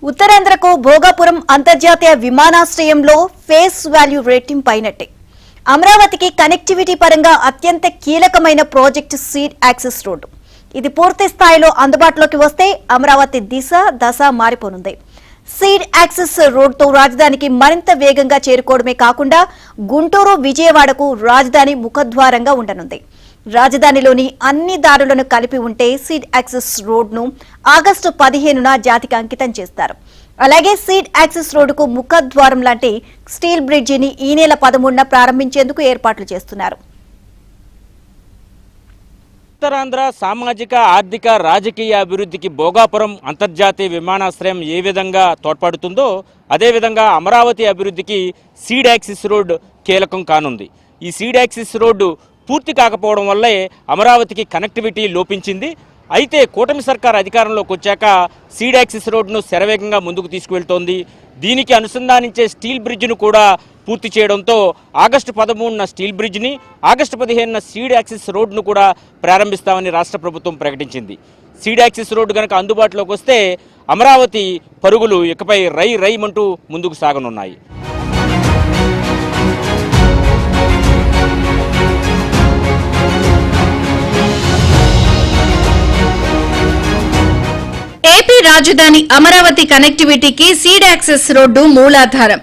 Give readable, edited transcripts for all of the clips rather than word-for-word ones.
ఉత్తరాంధ్రకు భోగాపురం అంతర్జాతీయ విమానాశ్రయంలో ఫేస్ వాల్యూ రేటింగ్ పైనట్టే. అమరావతికి కనెక్టివిటీ పరంగా అత్యంత కీలకమైన ప్రాజెక్టు సీడ్ యాక్సెస్ రోడ్డు. ఇది పూర్తి స్థాయిలో అందుబాటులోకి వస్తే అమరావతి దశ మారిపోనుంది. సీడ్ యాక్సెస్ రోడ్డుతో రాజధానికి మరింత వేగంగా చేరుకోవడమే కాకుండా గుంటూరు, విజయవాడకు రాజధాని ముఖద్వారంగా ఉండనుంది. రాజధానిలోని అన్ని దారులను కలిపి ఉంటే సీడ్ యాక్సెస్ రోడ్ను ఆగస్టు 15న జాతికి అంకితం చేస్తారు. అలాగే సీడ్ యాక్సెస్ రోడ్డుకు ముఖద్వారం లాంటి స్టీల్ బ్రిడ్జిని ఈ నెల 13న ప్రారంభించేందుకు ఏర్పాట్లు చేస్తున్నారు. ఉత్తరాంధ్ర సామాజిక, ఆర్థిక, రాజకీయ అభివృద్ధికి భోగాపురం అంతర్జాతీయ విమానాశ్రయం ఏ విధంగా తోడ్పడుతుందో అదేవిధంగా అమరావతి అభివృద్ధికి సీడ్ యాక్సెస్ రోడ్డు కీలకం కానుంది. ఈ సీడ్ యాక్సెస్ రోడ్డు పూర్తి కాకపోవడం వల్లే అమరావతికి కనెక్టివిటీ లోపించింది. అయితే కూటమి సర్కార్ అధికారంలోకి వచ్చాక సీడ్ యాక్సెస్ రోడ్డును శరవేగంగా ముందుకు తీసుకువెళ్తోంది. దీనికి అనుసంధానించే స్టీల్ బ్రిడ్జ్ను కూడా పూర్తి చేయడంతో ఆగస్టు 13న స్టీల్ బ్రిడ్జ్ని, ఆగస్టు 15న సీడ్ యాక్సెస్ రోడ్డును కూడా ప్రారంభిస్తామని రాష్ట్ర ప్రభుత్వం ప్రకటించింది. సీడ్ యాక్సెస్ రోడ్డు కనుక అందుబాటులోకి వస్తే అమరావతి పరుగులు ఇకపై రైమంటూ ముందుకు సాగనున్నాయి. ఏపీ రాజధాని అమరావతి కనెక్టివిటీకి సీడ్ యాక్సెస్ రోడ్డు మూలాధారం.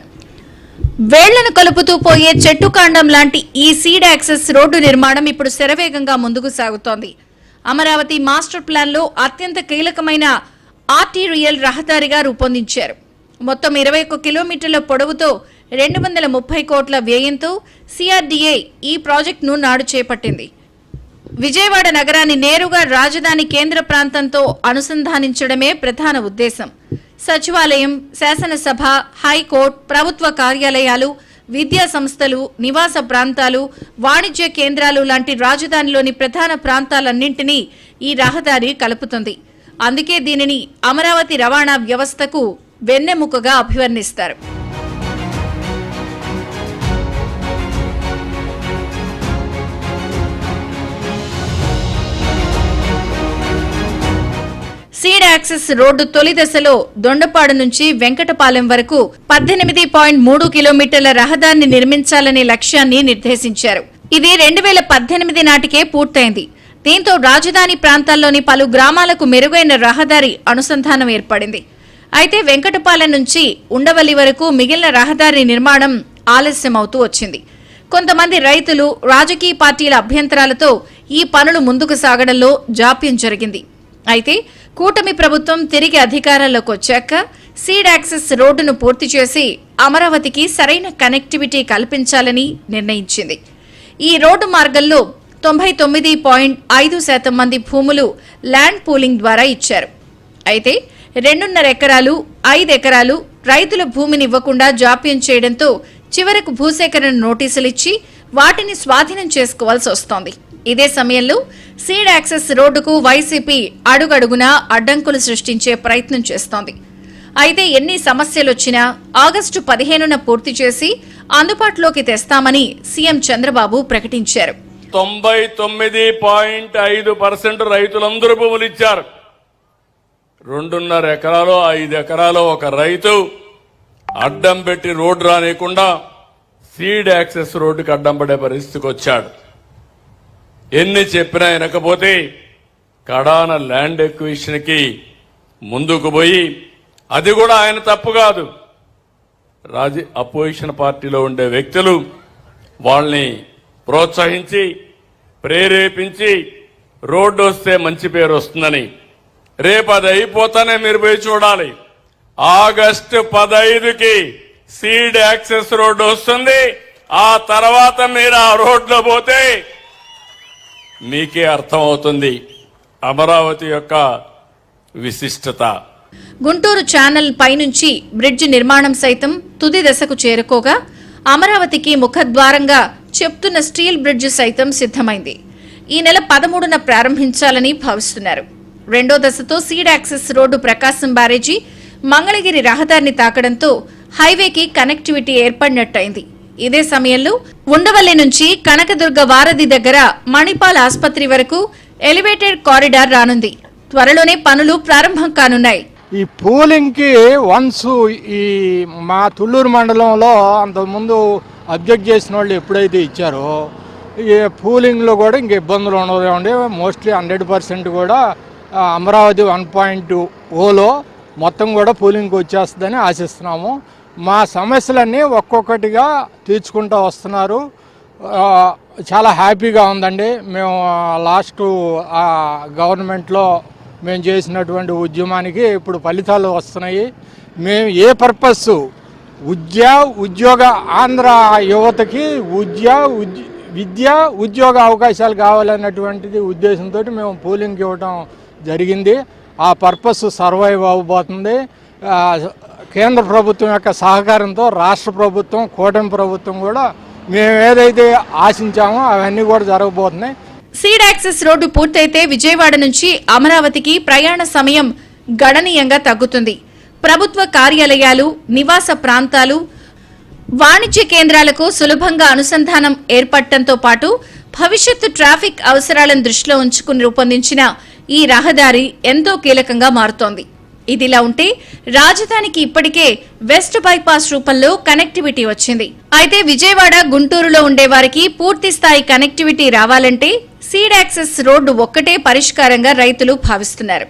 వేళ్లను కలుపుతూ పోయే చెట్టుకాండం లాంటి ఈ సీడ్ యాక్సెస్ రోడ్డు నిర్మాణం ఇప్పుడు శరవేగంగా ముందుకు సాగుతోంది. అమరావతి మాస్టర్ ప్లాన్ లో అత్యంత కీలకమైన ఆర్టీరియల్ రహదారిగా రూపొందించారు. మొత్తం 21 కిలోమీటర్ల పొడవుతో 230 కోట్ల వ్యయంతో సిఆర్డీఏ ఈ ప్రాజెక్టును నాడు చేపట్టింది. విజయవాడ నగరాన్ని నేరుగా రాజధాని కేంద్ర ప్రాంతంతో అనుసంధానించడమే ప్రధాన ఉద్దేశం. సచివాలయం, శాసనసభ, హైకోర్టు, ప్రభుత్వ కార్యాలయాలు, విద్యా సంస్థలు, నివాస ప్రాంతాలు, వాణిజ్య కేంద్రాలు లాంటి రాజధానిలోని ప్రధాన ప్రాంతాలన్నింటినీ ఈ రహదారి కలుపుతుంది. అందుకే దీనిని అమరావతి రవాణా వ్యవస్థకు వెన్నెముకగా అభివర్ణిస్తారు. సీడ్ యాక్సెస్ రోడ్డు తొలి దశలో దొండపాడు నుంచి వెంకటపాలెం వరకు 18.3 కిలోమీటర్ల రహదారిని నిర్మించాలనే లక్ష్యాన్ని నిర్దేశించారు. ఇది 2018 నాటికే పూర్తయింది. దీంతో రాజధాని ప్రాంతాల్లోని పలు గ్రామాలకు మెరుగైన రహదారి అనుసంధానం ఏర్పడింది. అయితే వెంకటపాలెం నుంచి ఉండవల్లి వరకు మిగిలిన రహదారి నిర్మాణం ఆలస్యమవుతూ వచ్చింది. కొంతమంది రైతులు, రాజకీయ పార్టీల అభ్యంతరాలతో ఈ పనులు ముందుకు సాగడంలో జాప్యం జరిగింది. అయితే కూటమి ప్రభుత్వం తిరిగి అధికారంలోకి వచ్చాక సీడ్ యాక్సెస్ రోడ్డును పూర్తి చేసి అమరావతికి సరైన కనెక్టివిటీ కల్పించాలని నిర్ణయించింది. ఈ రోడ్డు మార్గంలో 99.5% మంది భూములు ల్యాండ్ పూలింగ్ ద్వారా ఇచ్చారు. అయితే 2.5 ఎకరాలు, 5 ఎకరాలు రైతుల భూమిని ఇవ్వకుండా జాప్యం చేయడంతో చివరకు భూసేకరణ నోటీసులు ఇచ్చి వాటిని స్వాధీనం చేసుకోవాల్సి వస్తోంది. ఇదే సమయంలో సీడ్ యాక్సెస్ రోడ్డుకు వైసీపీ అడుగడుగునా అడ్డంకులు సృష్టించే ప్రయత్నం చేస్తోంది. అయితే ఎన్ని సమస్యలొచ్చినా ఆగస్టు 15న పూర్తి చేసి అందుబాటులోకి తెస్తామని సీఎం చంద్రబాబు ప్రకటించారు. 99.5% రైతులందరూ భూములు ఇచ్చారు. 2.5 ఎకరాలు, 5 ఎకరాలు ఒక రైతు అడ్డం పెట్టి రోడ్డు రానియకుండా సీడ్ యాక్సెస్ రోడ్డుకి అడ్డం పడే పరిస్థితికి వచ్చాడు. ఎన్ని చెప్పినా వినకపోతే కడాన ల్యాండ్ ఎక్విజిషన్ కి ముందుకు పోయి, అది కూడా ఆయన తప్పు కాదు, అపోజిషన్ పార్టీలో ఉండే వ్యక్తులు వాళ్ళని ప్రోత్సహించి ప్రేరేపించి రోడ్డు వస్తే మంచి పేరు వస్తుందని, రేపు అది అయిపోతానే మీరు పోయి చూడాలి. ఆగస్టు 15కి సీడ్ యాక్సెస్ రోడ్డు వస్తుంది. ఆ తర్వాత మీరు ఆ రోడ్లో పోతే మీకే అర్థమవుతుంది అమరావతి యొక్క విశిష్టత. గుంటూరు ఛానల్ పైనుంచి బ్రిడ్జి నిర్మాణం సైతం తుది దశకు చేరుకోగా అమరావతికి ముఖద్వారంగా చెప్తున్న స్టీల్ బ్రిడ్జి సైతం సిద్ధమైంది. ఈ నెల 13న ప్రారంభించాలని భావిస్తున్నారు. రెండో దశతో సీడ్ యాక్సెస్ రోడ్డు ప్రకాశం బ్యారేజీ, మంగళగిరి రహదారిని తాకడంతో హైవేకి కనెక్టివిటీ ఏర్పడినట్టయింది. ఇదే సమయంలో ఉండవల్లి నుంచి కనకదుర్గ వారధి దగ్గర మణిపాల్ ఆసుపత్రి వరకు ఎలివేటెడ్ కారిడార్ రానుంది. త్వరలోనే పనులు ప్రారంభం కానున్నాయి. ఈ పూలింగ్కి వన్స్ ఈ మా తుళ్ళూరు మండలంలో అంతకుముందు అబ్జెక్ట్ చేసిన వాళ్ళు ఎప్పుడైతే ఇచ్చారో ఈ పూలింగ్లో కూడా ఇంక ఇబ్బందులు ఉండవండి. మోస్ట్లీ 100% కూడా అమరావతి 1.0లో మొత్తం కూడా పూలింగ్కి వచ్చేస్తుందని ఆశిస్తున్నాము. మా సమస్యలన్నీ ఒక్కొక్కటిగా తీర్చుకుంటూ వస్తున్నారు. చాలా హ్యాపీగా ఉందండి. మేము లాస్ట్ గవర్నమెంట్లో మేము చేసినటువంటి ఉద్యమానికి ఇప్పుడు ఫలితాలు వస్తున్నాయి. మేము ఏ పర్పస్ ఉద్యోగ ఆంధ్ర యువతకి విద్య ఉద్యోగ అవకాశాలు కావాలన్నటువంటిది ఉద్దేశంతో మేము పోలింగ్కి ఇవ్వడం జరిగింది. ఆ పర్పస్ సర్వైవ్ అవ్వబోతుంది. కేంద్ర ప్రభుత్వం యొక్క సహకారంతో రాష్ట్ర ప్రభుత్వం, కూటమి ప్రభుత్వం కూడా మేము ఏదైతే ఆశించామో అవన్నీ కూడా జరగబోతున్నాయి. సీడ్ యాక్సెస్ రోడ్డు పూర్తయితే విజయవాడ నుంచి అమరావతికి ప్రయాణ సమయం గణనీయంగా తగ్గుతుంది. ప్రభుత్వ కార్యాలయాలు, నివాస ప్రాంతాలు, వాణిజ్య కేంద్రాలకు సులభంగా అనుసంధానం ఏర్పడటంతో పాటు భవిష్యత్తు ట్రాఫిక్ అవసరాలను దృష్టిలో ఉంచుకుని రూపొందించిన ఈ రహదారి ఎంతో కీలకంగా మారుతోంది. ఇదిలా ఉంటే రాజధానికి ఇప్పటికే వెస్ట్ బైపాస్ రూపంలో కనెక్టివిటీ వచ్చింది. అయితే విజయవాడ, గుంటూరులో ఉండేవారికి పూర్తి స్థాయి కనెక్టివిటీ రావాలంటే సీడ్ యాక్సెస్ రోడ్డు ఒక్కటే పరిష్కారంగా రైతులు భావిస్తున్నారు.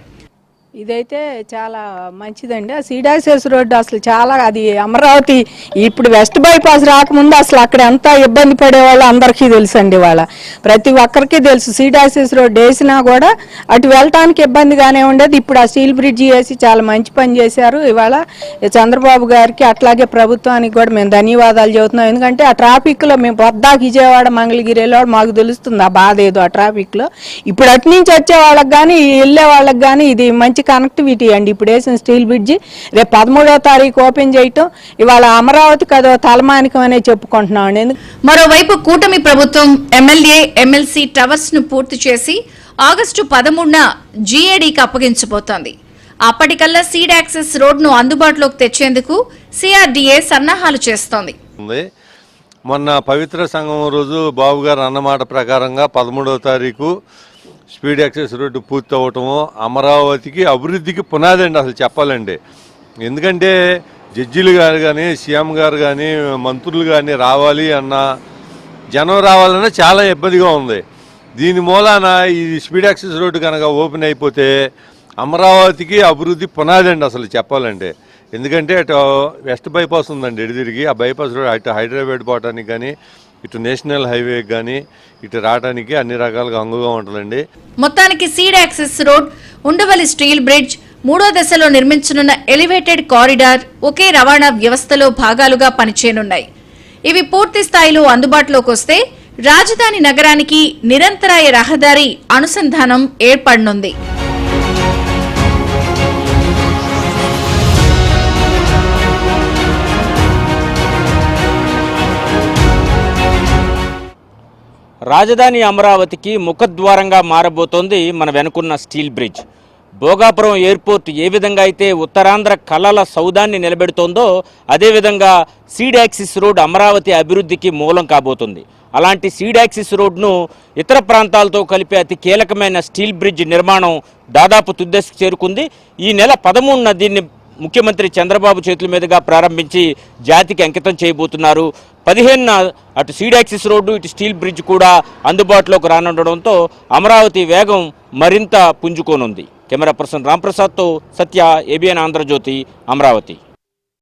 ఇదైతే చాలా మంచిదండి. ఆ సీడ్ యాక్సెస్ రోడ్డు అసలు చాలా, అది అమరావతి ఇప్పుడు వెస్ట్ బైపాస్ రాకముందు అసలు అక్కడ ఎంత ఇబ్బంది పడేవాళ్ళు అందరికీ తెలుసండి. వాళ్ళ ప్రతి ఒక్కరికి తెలుసు. సీడ్ యాక్సెస్ రోడ్డు వేసినా కూడా అటు వెళ్ళటానికి ఇబ్బందిగానే ఉండేది. ఇప్పుడు ఆ స్టీల్ బ్రిడ్జి వేసి చాలా మంచి పని చేశారు. ఇవాళ చంద్రబాబు గారికి అట్లాగే ప్రభుత్వానికి కూడా మేము ధన్యవాదాలు చెబుతున్నాం. ఎందుకంటే ఆ ట్రాఫిక్లో మేము పొద్దాకి విజయవాడ, మంగళగిరి వెళ్ళేవాడు మాకు తెలుస్తుంది ఆ బాధ ఏదో ఆ ట్రాఫిక్లో. ఇప్పుడు అటు నుంచి వచ్చే వాళ్ళకి కానీ వెళ్ళే వాళ్ళకి కానీ ఇది మంచి కనెక్టివిటీ అండి. ఇప్పుడు వేసిన స్టీల్ బ్రిడ్జి రేపు 13వ తారీఖు ఓపెన్ చేయటం ఇవాళ అమరావతికి అదో తలమానికం అనే చెప్పుకుంటున్నాం అండి. మరోవైపు కూటమి ప్రభుత్వం ఎమ్మెల్యే, ఎమ్మెల్సీ టవర్స్ ను పూర్తి చేసి ఆగస్టు 13న జీఏడీకి అప్పగించబోతోంది. అప్పటికల్లా సీడ్ యాక్సెస్ రోడ్ను అందుబాటులోకి తెచ్చేందుకు సిఆర్డీఏ సన్నాహాలు చేస్తోంది. మొన్న పవిత్ర సంగమం రోజు బాబు గారు అన్నమాట ప్రకారంగా 13వ తారీఖు స్పీడ్ యాక్సెస్ రోడ్డు పూర్తి అవ్వటము అమరావతికి అభివృద్ధికి పునాది అండి అసలు చెప్పాలండి. ఎందుకంటే జడ్జీలు గారు కానీ, సీఎం గారు కానీ, మంత్రులు కానీ రావాలి అన్నా, జనం రావాలన్నా చాలా ఇబ్బందిగా ఉంది. దీని మూలాన ఈ స్పీడ్ యాక్సెస్ రోడ్డు కనుక ఓపెన్ అయిపోతే అమరావతికి అభివృద్ధి పునాది అండి అసలు చెప్పాలంటే. ఎందుకంటే అటు వెస్ట్ బైపాస్ ఉందండి ఎడిదిరిగి, ఆ బైపాస్ రోడ్ అటు హైదరాబాద్ పోవడానికి కానీ, ఇటు నేషనల్ హైవే కానీ ఇటు రావడానికి అన్ని రకాలుగా అనువుగా ఉంటుందండి. మొత్తానికి seed access road, Undavalli steel bridge, 3వ దశలో నిర్మించనున్న ఎలివేటెడ్ కారిడార్ ఒకే రవాణా వ్యవస్థలో భాగాలుగా పనిచేయనున్నాయి. ఇవి పూర్తి స్థాయిలో అందుబాటులోకి వస్తే రాజధాని నగరానికి నిరంతరాయ రహదారి అనుసంధానం ఏర్పడనుంది. రాజధాని అమరావతికి ముఖద్వారంగా మారబోతోంది మన వెనుకున్న స్టీల్ బ్రిడ్జ్. భోగాపురం ఎయిర్పోర్ట్ ఏ విధంగా అయితే ఉత్తరాంధ్ర కళల సౌదాన్ని నిలబెడుతోందో అదేవిధంగా సీడ్ యాక్సిస్ రోడ్ అమరావతి అభివృద్ధికి మూలం కాబోతుంది. అలాంటి సీడ్ యాక్సిస్ రోడ్ను ఇతర ప్రాంతాలతో కలిపే అతి కీలకమైన స్టీల్ బ్రిడ్జ్ నిర్మాణం దాదాపు తుదశకు చేరుకుంది. ఈ నెల 13న దీన్ని ముఖ్యమంత్రి చంద్రబాబు చేతుల మీదుగా ప్రారంభించి జాతికి అంకితం చేయబోతున్నారు. 15న అటు సీడ్ యాక్సిస్ రోడ్డు, ఇటు స్టీల్ బ్రిడ్జ్ కూడా అందుబాటులోకి రానుండడంతో అమరావతి వేగం మరింత పుంజుకోనుంది. కెమెరా పర్సన్ రాంప్రసాద్తో సత్య, ఏబిఎన్ ఆంధ్రజ్యోతి, అమరావతి.